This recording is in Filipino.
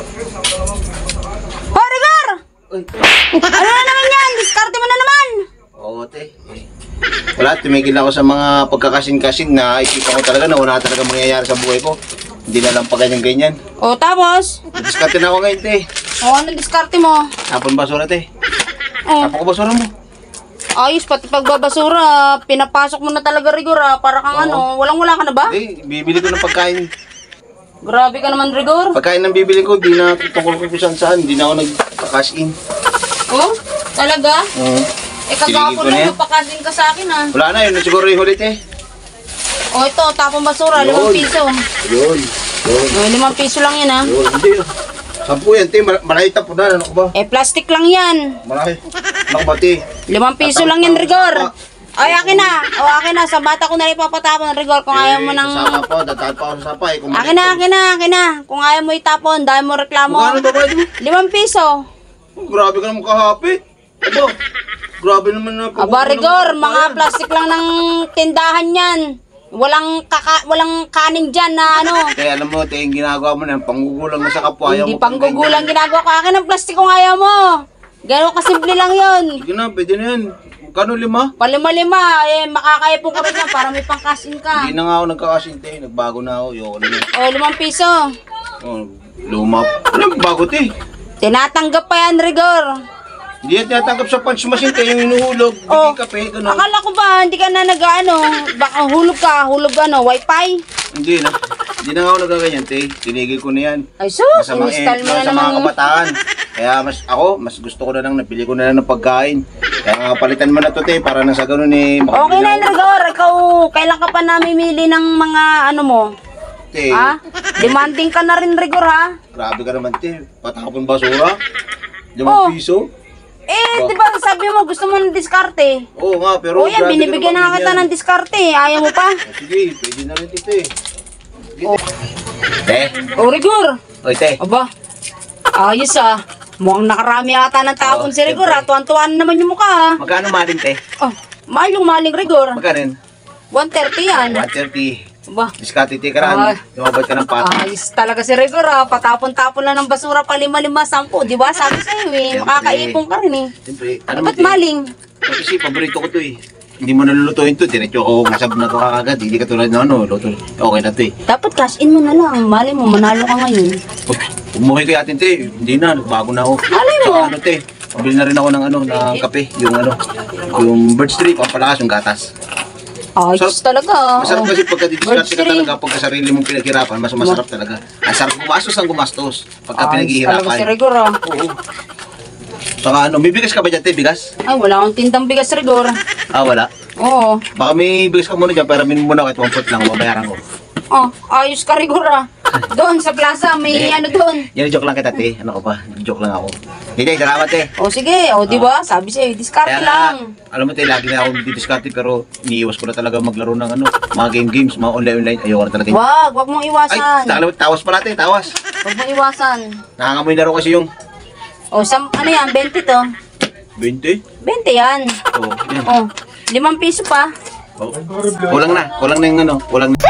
Oh, Rigor! Uy. Ano na naman yan? Diskarte mo na naman! Oo, te. Wala, tumigil ako sa mga pagkakasin-kasin na ikita ko talaga na wala talaga mangyayari sa buhay ko. Hindi na lang pa ganyan-ganyan. O, tapos? Diskarte na ako ngayon, te. O, anong diskarte mo? Tapon basura, te. O, Tapon ko basura mo. ayos, pati pagbabasura, pinapasok mo na talaga, Rigor, para kang ano, walang-wala ka na ba? Eh, bibili ko ng pagkain. Grabe ka naman, Rigor. Pagkain ng bibili ko, di na tungkol ko kung saan. Di na ako nag-cash in. Oh, talaga? Oo. Eh, kagapon Sinigil ko na lang yan. napakasin ka sa akin, ha? Wala na, yun na siguro yung huli, te. O, ito, tapong basura, 5 Yun. piso. Yun. Yun. O, 5 piso lang yan, ha? Yun, hindi. 10 yan, te. Malahi tapo na. Ano ko ba? Eh, plastic lang yan. Malahi. Ano ba, te? 5 piso lang yan, Rigor. Ay, akin na. O, akin na. Sa bata ko na rin papatapon, Rigor, kung ayaw mo nang... Sasama pa, datahan pa ako sa sapa, eh. Kung Akin na, akin na, akin na. Kung ayaw mo itapon, dahil mo reklamo. Magkano ba ba ito? 5 piso. Oh, grabe ka naman kahapit. Aba, grabe naman na. Aba, Rigor, mga plastic lang ng tindahan yan. Walang kanin dyan na ano. Kaya alam mo, te, yung ginagawa mo na, panggugulang na sa kapwa. Ayaw Hindi mo panggugulang ginagawa ko. Akin ang plastic kung ayaw mo. Gano'n kasimple lang yun. Sige na, pwede na yan. Magkano 5? Palima-lima, eh, makakaipon ko rin yan para may pangkasin ka. Hindi na nga ako nagkakasinte, nagbago na ako. Yoko na yan. O, 5 piso. Oh, lumap. Alam, bago te. Tinatanggap pa yan, Rigor. Hindi yan tinatanggap sa punch machine, te, yung inuhulog. Oh, Bigay kape, gano'n. akala ko ba, hindi ka na nag-ano, baka hulog ano, wifi? Hindi na. Hindi na nga ako nagaganyan, te. Tinigil ko na yan. Ay, sus, Masamang in-install mo na sa mga naman. kabataan. Kaya mas gusto ko na lang, napili ko na lang ng pagkain. Kaya nga palitan mo na to, te, para na sa ganun eh. Okay na yun, Rigor. Ikaw, kailan ka pa namimili ng mga ano mo? Te, Ha? Demanding ka na rin, Rigor, ha? grabe ka naman, te. Patapon basura. 5 Oh. piso. Eh, di ba sabi mo gusto mo ng diskarte? Oo nga, pero O yan, grabe ka binibigyan naman na kita ganyan. ng diskarte. Ayaw mo pa? Sige, pwede na rin ito, te. Sige, Oh. te. O, Rigor. Oy, te. Aba, ayos ah. Mukhang nakarami ata ng tapon Oh, si Rigor, siyempre. ha? Tuwan-tuwan naman yung mukha, ha? Magkano maling, te? Oh, mahal yung maling, Rigor. Magkano yun? 130 yan. 130. Aba, Diskarte, te, ka rin. Ay. Lumabad ka ng pato. ayos talaga si Rigor, ha? Patapon-tapon lang ng basura pa 5-5, 10. Di ba? Sabi sa'yo, eh. Siyempre. Makakaipon ka rin, eh. Siyempre, Eh, mo, ba't te? maling? Kasi paborito ko to eh. Hindi mo nalulutuin to, diretso ko masab na to kagad. Hindi ka tulad na ano, luto. Okay na to eh. Dapat cash in mo na lang. Mali mo, manalo ka ngayon. Umuhay kayo atin te, hindi na, nagbago na ako. Malay mo. Saka ano te, pabili na rin ako ng ano, ng kape, yung ano, yung bird tree, pampalakas yung gatas. Ayos talaga, ah. Masarap kasi pagka Bird didiskarte ka tree. talaga, pagka sarili mong pinaghirapan, mas masarap talaga. Ang sarap gumastos ang gumastos, pagka Ayos talaga si pinaghihirapan. Rigor, ah. Oo. Saka ano, may bigas ka ba dyan te, bigas? Ay, wala akong tindang bigas, Rigor. Ah, wala. Oo. Baka may bigas ka muna dyan, pero min muna kahit 1 foot lang, mabayaran ko. Oh, ayos ka, Rigor, ah. Doon sa plaza, may ano doon. Yan, joke lang kita te, ano ko pa, joke lang ako. Hindi, salamat te. O sige, o di ba? Sabi sa'yo, diskarte lang. Alam mo tayo, lagi na ako didiskarte pero iniiwas ko na talaga maglaro ng ano, mga games, mga online, ayoko na talaga. Wag mong Ay, iwasan. tawas pala tayo, tawas. Wag mong iwasan. Nangangamoy laro kasi yung O, ano yan, 20 to. 20. 20 yan. Oo, yan. O, 5 piso pa. Oh. Kulang na yung ano, kulang na.